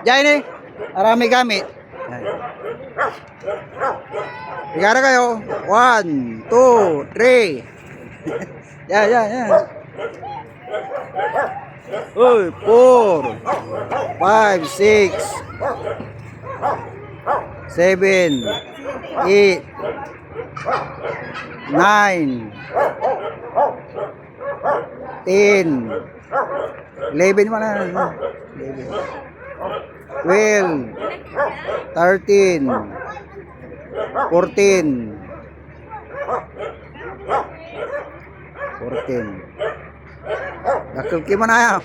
Diyan ni, arami gamit. Tigara kayo. 1, 2, 3. Yan. Uy, 4, 5, 6, 7, 8, 9, 10, 11 mo na. 11, 12, 13, 14, 14. Nakulki mo na yan.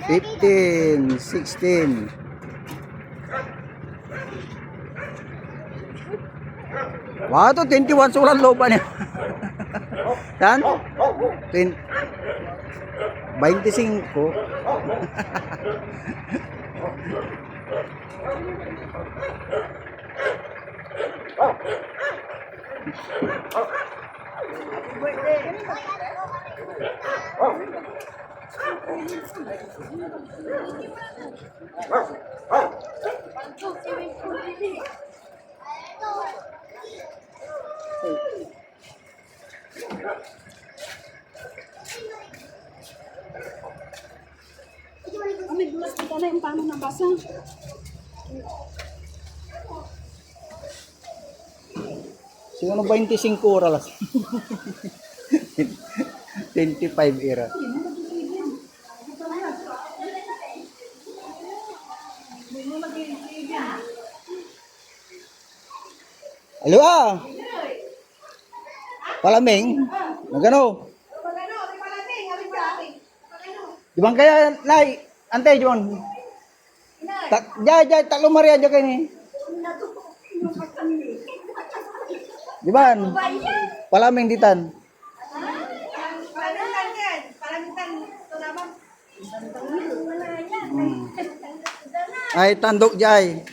15, 16. Wow, to 21 sulan looban niya. Yan? 25. May bulas kita na yung paano nabasa. Siguro 25 oras. 25 era. Alo Palaming. Nagano? Di bang kaya nay antay John. Jay taklo Maria aja kay ni. Di ba? Palaming ditan. Ay tandok jay.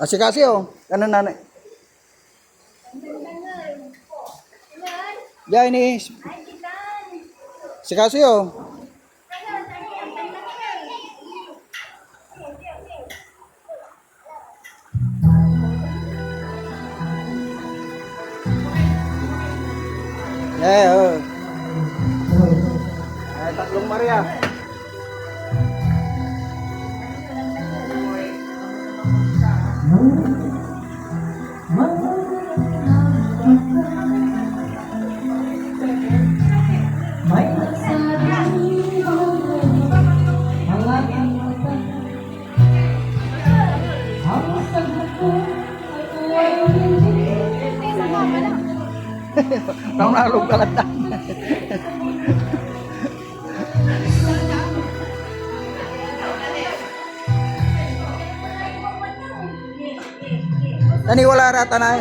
Asikasih kanan nanay. Jay ni. Asikasih Ay tatlong Maria. Tao na lug kalatan. Tani wala rata na